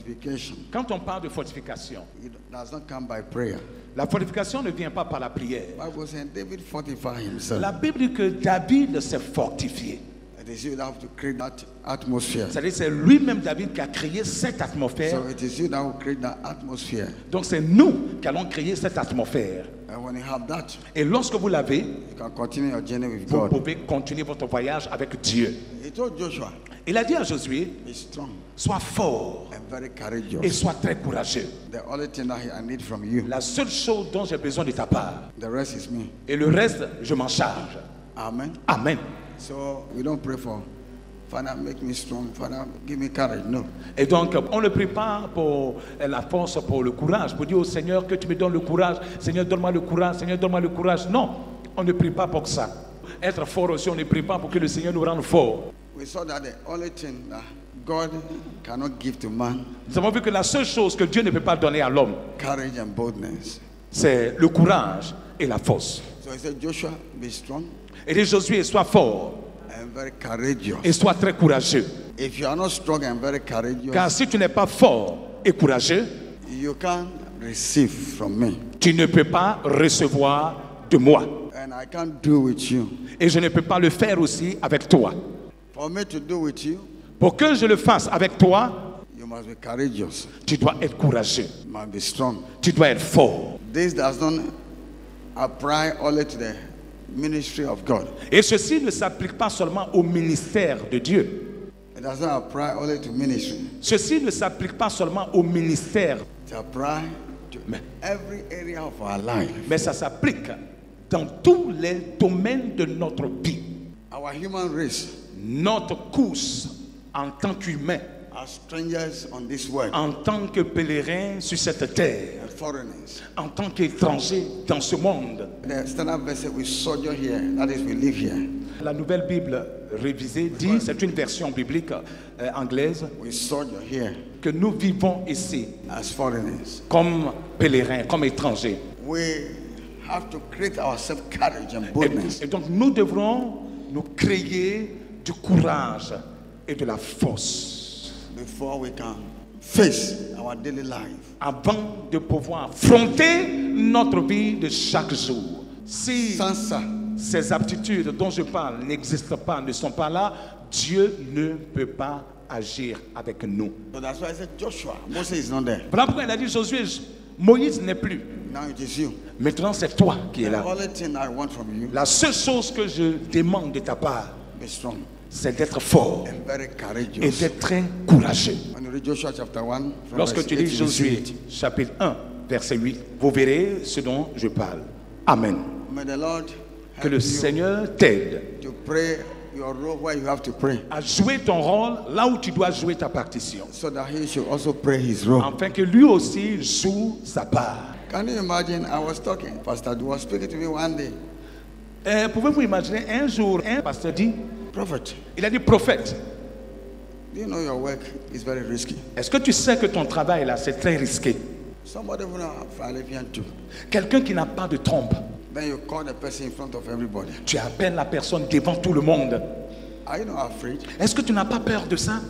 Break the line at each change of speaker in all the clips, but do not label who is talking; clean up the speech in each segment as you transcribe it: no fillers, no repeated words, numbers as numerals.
fortification,
Quand on parle de fortification,
it does not come by prayer.
la fortification ne vient pas par la prière.
Bible says David fortified himself.
La Bible dit que David s'est fortifié.
It is you that have to create that atmosphere.
C'est-à-dire c'est lui-même David qui a créé cette atmosphère.
So it is you that will create that atmosphere.
Donc c'est nous qui allons créer cette atmosphère.
And when you have that,
Et lorsque vous l'avez,
you can continue your journey with
vous
God.
pouvez continuer votre voyage avec Dieu.
He told Joshua,
Il a dit à Josué,
be strong
sois fort
and very
et
courageous.
sois très courageux.
The only thing that I need from you,
La seule chose dont j'ai besoin de ta part.
the rest is me.
Et le reste, je m'en charge.
Amen.
Amen.
So we don't pray for, Father, make me strong. Father, give me courage. No.
Et donc, on ne prie pas pour la force, pour le courage, pour dire au Seigneur que tu me donnes le courage. Seigneur, donne-moi le courage. Seigneur, donne-moi le courage. Non, on ne prie pas pour ça. Être fort aussi, on ne prie pas pour que le Seigneur nous rende forts.
We saw that the only thing that God cannot give to man,
Nous avons vu que la seule chose que Dieu ne peut pas donner à l'homme,
courage and boldness.
c'est le courage et la force.
So he said, Joshua, be strong
Et dit Josué, sois fort
and very courageous.
et sois très courageux.
If you are not strong and very courageous,
Car si tu n'es pas fort et courageux,
you can't receive from me.
tu ne peux pas recevoir de moi.
And I can't do with you.
Et je ne peux pas le faire aussi avec toi.
For me to do with you,
Pour que je le fasse avec toi,
you must be courageous.
tu dois être courageux.
You must be strong.
Tu dois être fort.
This does not apply only to the ministry of God.
Et ceci ne s'applique pas seulement au ministère de Dieu.
It does not apply only to ministry.
Ceci ne s'applique pas seulement au ministère,
It applies to every area of our life.
mais ça s'applique dans tous les domaines de notre vie.
Our human race
Notre course en tant qu'humain,
are strangers on this world
en tant que pèlerin sur cette terre,
and foreigners.
en tant qu'étranger dans ce monde.
The standard verse says we sojourn here, that is, we live here.
La nouvelle Bible révisée dit, c'est une version biblique anglaise,
We sojourn here
que nous vivons ici
as foreigners.
comme pèlerins, comme étrangers.
We have to create ourselves courage and boldness.
Et donc nous devrons nous créer du courage et de la force
Before we can face our daily life.
avant de pouvoir affronter notre vie de chaque jour. Si
Sans ça,
ces aptitudes dont je parle n'existent pas, ne sont pas là, Dieu ne peut pas agir avec nous.
so that's why I said Joshua. Moses is not there.
Voilà pourquoi il a dit Josué, Moïse n'est plus.
Now it is you.
Maintenant c'est toi qui es
The
là.
only thing I want from you,
La seule chose que je demande de ta part,
be strong
c'est d'être fort
and very
et
courageous.
d'être très courageux.
When you read Joshua chapter 1, from
Lorsque
verse
tu
8,
lis
you will see
Josué,
it.
chapitre 1, verset 8, vous verrez ce dont je parle. Amen.
May the Lord
Que
help
le
you
Seigneur t'aide
to pray your role where you have to pray,
à jouer ton rôle là où tu dois jouer ta partition,
so that he should also pray his role.
afin que lui aussi joue sa part.
Can you imagine? I was talking. Pastor was speaking to me one day.
Pouvez-vous imaginer un jour, un pasteur dit,
Prophet,
il a dit prophète,
do you know your work is very risky?
est-ce que tu sais que ton travail là c'est très risqué?
Somebody will not Philippians 2.
Quelqu'un qui n'a pas de trompe,
Then you call the person in front of everybody.
tu appelles la personne devant tout le monde.
Are you not afraid?
Est-ce que tu n'as pas peur de ça?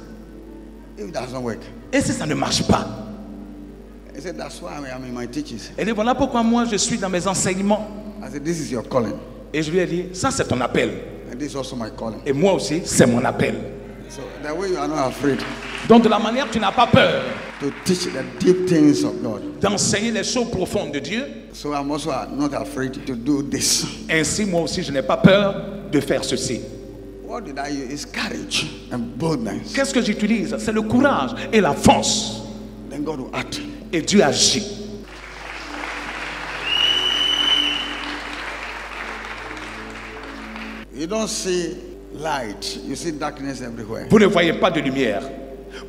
If it doesn't work,
Et si ça ne marche pas?
he said, that's why I am in my teachings.
Elle dit voilà pourquoi moi je suis dans mes enseignements.
I said, this is your calling.
Et je lui ai dit ça c'est ton appel.
And this is also my calling.
Et moi aussi c'est mon appel.
So the way you are not afraid
Donc de la manière tu n'as pas peur
to teach the deep things of God.
d'enseigner les choses profondes de Dieu,
So I'm also not afraid to do this.
ainsi moi aussi je n'ai pas peur de faire ceci.
What did I use? Is courage and boldness.
Qu'est-ce que j'utilise? C'est le courage et la force.
Then God will act.
Et Dieu agit.
You don't see light, you see darkness everywhere.
Vous ne voyez pas de lumière.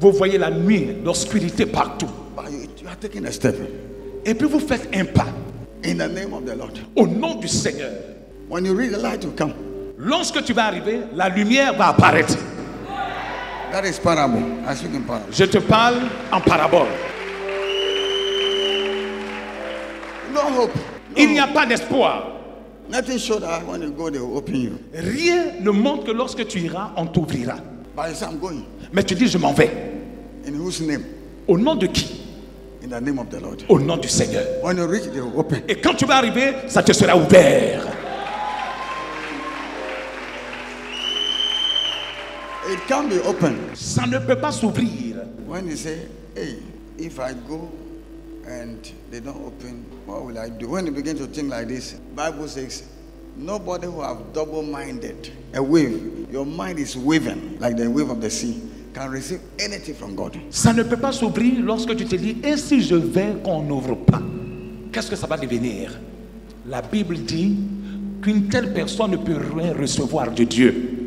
Vous voyez la nuit, l'obscurité partout.
But you are taking a step
Et puis vous faites un pas
in the name of the Lord.
au nom du Seigneur.
When you read, the light will come.
Lorsque tu vas arriver, la lumière va apparaître.
That is parable. I speak in parable.
Je te parle en parabole.
No hope.
Il n'y a pas d'espoir.
Nothing showed that when you go, they will open you.
Rien ne montre que lorsque tu iras, on t'ouvrira.
But you say, I'm going.
Mais tu dis, je m'en vais.
In whose name?
Au nom de qui?
In the name of the Lord.
Au nom du Seigneur.
When you reach, they will open.
Et quand tu vas arriver, ça te sera ouvert.
It can be open.
Ça ne peut pas s'ouvrir.
When you say, hey, if I go and they don't open, what will I do? When you begin to think like this, Bible says, nobody who have double-minded, a wave, your mind is waving like the wave of the sea, can receive anything from God.
Ça ne peut pas s'ouvrir lorsque tu te dis, et si je vais qu'on n'ouvre pas? Qu'est-ce que ça va devenir? La Bible dit qu'une telle personne ne peut rien recevoir de Dieu.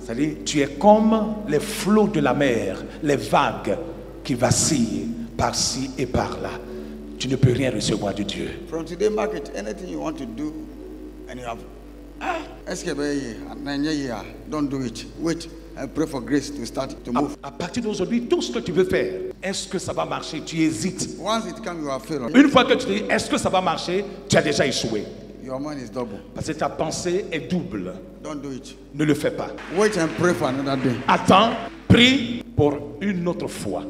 C'est-à-dire, tu es comme les flots de la mer, les vagues qui vacillent par-ci et par-là. Tu ne peux rien recevoir de Dieu.
From today, market, anything you want to do, and you have, don't do it. Wait and pray for grace to start to move.
À partir d'aujourd'hui, tout ce que tu veux faire, est-ce que ça va marcher? Tu hésites.
Once it comes, you are failed.
Une fois que tu dis, est-ce que ça va marcher? Tu as déjà échoué.
Your mind is double.
Parce que ta pensée est double.
Don't do it.
Ne le fais pas.
Wait and pray for another day.
Attends, prie pour une autre fois.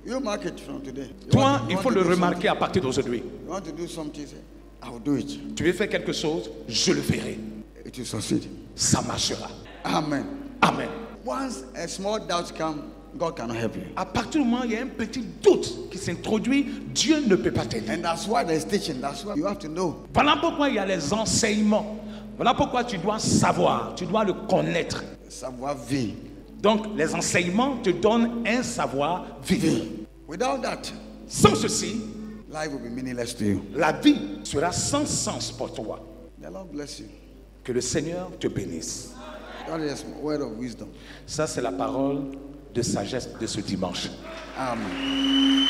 You mark it from today.
Toi, il faut le remarquer à partir d'aujourd'hui.
You want to do something, say, I will do it.
Tu veux faire quelque chose, je le ferai.
It will succeed.
Ça marchera.
Amen.
Amen.
Once a small doubt comes, God cannot help you.
À partir du moment où il y a un petit doute qui s'introduit, Dieu ne peut pas t'aider.
And that's why there's teaching. That's why you have to know.
Voilà pourquoi il y a les enseignements. Voilà pourquoi tu dois savoir, tu dois le connaître.
Savoir-vivre.
Donc, les enseignements te donnent un savoir-vivre.
Without that,
sans ceci,
life will be meaningless to you.
La vie sera sans sens pour toi.
The Lord bless you.
Que le Seigneur te bénisse.
That is a word of wisdom.
Ça, c'est la parole de sagesse de ce dimanche.
Amen.